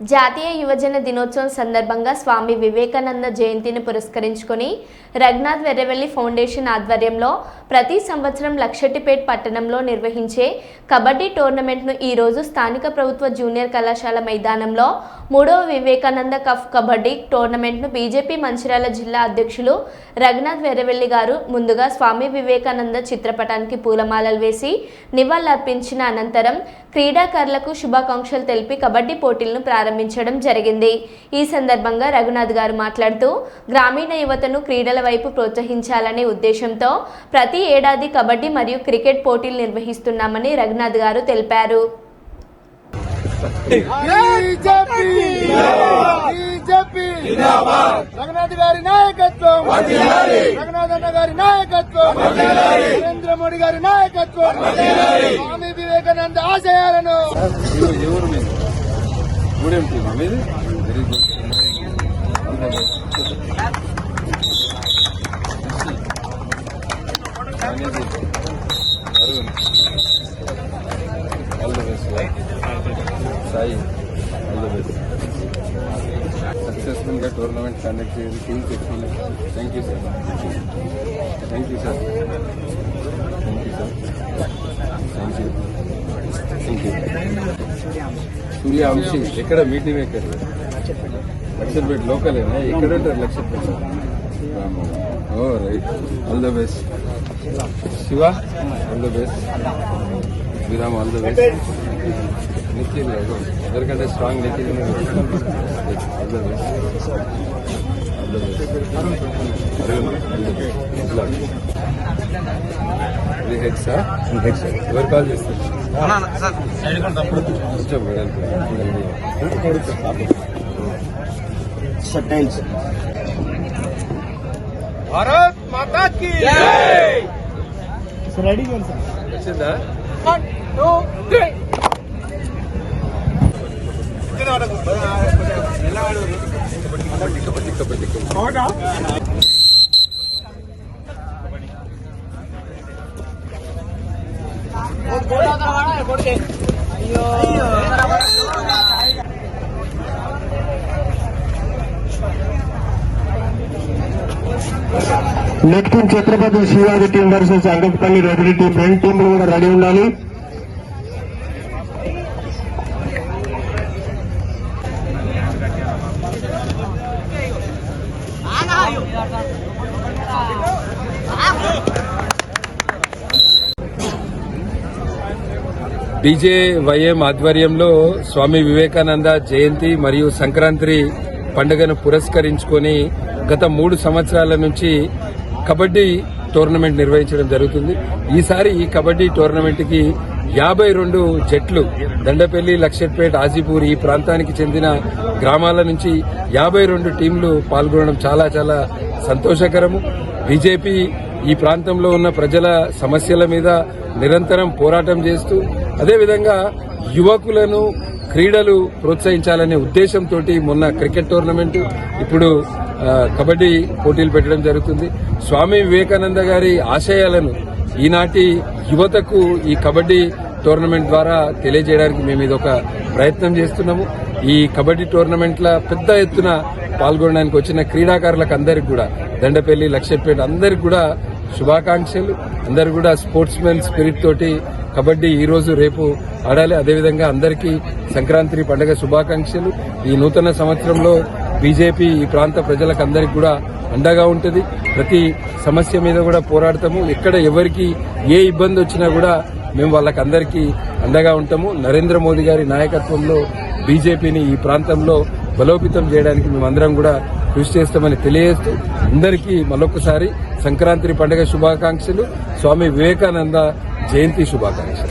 జాతీయ యువజన దినోత్సవం సందర్భంగా స్వామి వివేకానంద జయంతిని పురస్కరించుకొని రఘునాథ్ వెర్రవెల్లి ఫౌండేషన్ ఆధ్వర్యంలో ప్రతి సంవత్సరం లక్షెట్టిపేట్ పట్టణంలో నిర్వహించే కబడ్డీ టోర్నమెంట్ను ఈరోజు స్థానిక ప్రభుత్వ జూనియర్ కళాశాల మైదానంలో 3వ వివేకానంద కప్ కబడ్డీ టోర్నమెంట్ను బీజేపీ మంచిర్యాల జిల్లా అధ్యక్షులు రఘునాథ్ వెర్రవెల్లి గారు ముందుగా స్వామి వివేకానంద చిత్రపటానికి పూలమాలలు వేసి నివాళులర్పించిన అనంతరం క్రీడాకారులకు శుభాకాంక్షలు తెలిపి కబడ్డీ పోటీలను ప్రారంభించడం జరిగింది. ఈ సందర్భంగా రఘునాథ్ గారు మాట్లాడుతూ గ్రామీణ యువతను క్రీడల వైపు ప్రోత్సహించాలనే ఉద్దేశంతో ప్రతి ఏడాది కబడ్డీ మరియు క్రికెట్ పోటీలు నిర్వహిస్తున్నామని రఘునాథ్ గారు తెలిపారు. రఘునాథ్ గారి నాయకత్వం, రఘునాథ్ అన్న గారి నాయకత్వం, నరేంద్ర మోడీ గారి నాయకత్వం, స్వామి వివేకానంద ఆశయాలను సాయి సక్సెస్ఫుల్ గా టోర్నమెంట్ కండక్ట్ చేయండి. టీమ్ తెచ్చుకోండి. Thank you sir. Thank you sir. Thank you sir. Thank you. Thank you. Surya అంశీ ఎక్కడ మీటింగ్ ఎక్కడ? లక్షపేట లోకలేనా? ఎక్కడ ఉంటారు Lakshapeta? Oh right. All the best. Shiva all the best. Sriram all the best. Nikhil అందరికంటే స్ట్రాంగ్ నిఖిల్. ఎవరు కాల్ చేస్తారు? భారత్ మాతా కీ జై. రెడీ వచ్చిందా? 1 2 3 next team Chhatrapati Shivaji team versus అంగపల్లి Reddy team. రెండు టీంలు కూడా రెడీ ఉండాలి. బీజేవైఎం ఆధ్వర్యంలో స్వామి వివేకానంద జయంతి మరియు సంక్రాంతి పండుగను పురస్కరించుకొని గత 3 సంవత్సరాల నుంచి కబడ్డీ టోర్నమెంట్ నిర్వహించడం జరుగుతుంది. ఈసారి ఈ కబడ్డీ టోర్నమెంట్ కి 52 జట్లు దండపల్లి, లక్షెట్పేట్, ఆజీపూర్ ఈ ప్రాంతానికి చెందిన గ్రామాల నుంచి 52 టీంలు పాల్గొనడం చాలా చాలా సంతోషకరము. బీజేపీ ఈ ప్రాంతంలో ఉన్న ప్రజల సమస్యల మీద నిరంతరం పోరాటం చేస్తూ అదేవిధంగా యువకులను క్రీడలు ప్రోత్సహించాలనే ఉద్దేశంతో మొన్న క్రికెట్ టోర్నమెంట్, ఇప్పుడు కబడ్డీ పోటీలు పెట్టడం జరుగుతుంది. స్వామి వివేకానంద గారి ఆశయాలను ఈనాటి యువతకు ఈ కబడ్డీ టోర్నమెంట్ ద్వారా తెలియజేయడానికి మేము ఇదొక ప్రయత్నం చేస్తున్నాము. ఈ కబడ్డీ టోర్నమెంట్ల పెద్ద ఎత్తున పాల్గొనడానికి వచ్చిన క్రీడాకారులకు అందరికి కూడా దండపల్లి, లక్షపేట అందరికి కూడా శుభాకాంక్షలు. అందరు కూడా స్పోర్ట్స్ మెన్ స్పిరిట్ తోటి కబడ్డీ ఈ రోజు రేపు ఆడాలి. అదేవిధంగా అందరికీ సంక్రాంతి పండుగ శుభాకాంక్షలు. ఈ నూతన సంవత్సరంలో బీజేపీ ఈ ప్రాంత ప్రజలకు అందరికి కూడా అండగా ఉంటుంది. ప్రతి సమస్య మీద కూడా పోరాడతాము. ఎక్కడ ఎవరికి ఏ ఇబ్బంది వచ్చినా కూడా మేము వాళ్ళకందరికీ అండగా ఉంటాము. నరేంద్ర మోదీ గారి నాయకత్వంలో బీజేపీని ఈ ప్రాంతంలో బలోపేతం చేయడానికి మేమందరం కూడా కృషి చేస్తామని తెలియజేస్తూ అందరికీ మరొకసారి సంక్రాంతి పండుగ శుభాకాంక్షలు. స్వామి వివేకానంద జయంతి శుభాకాంక్షలు.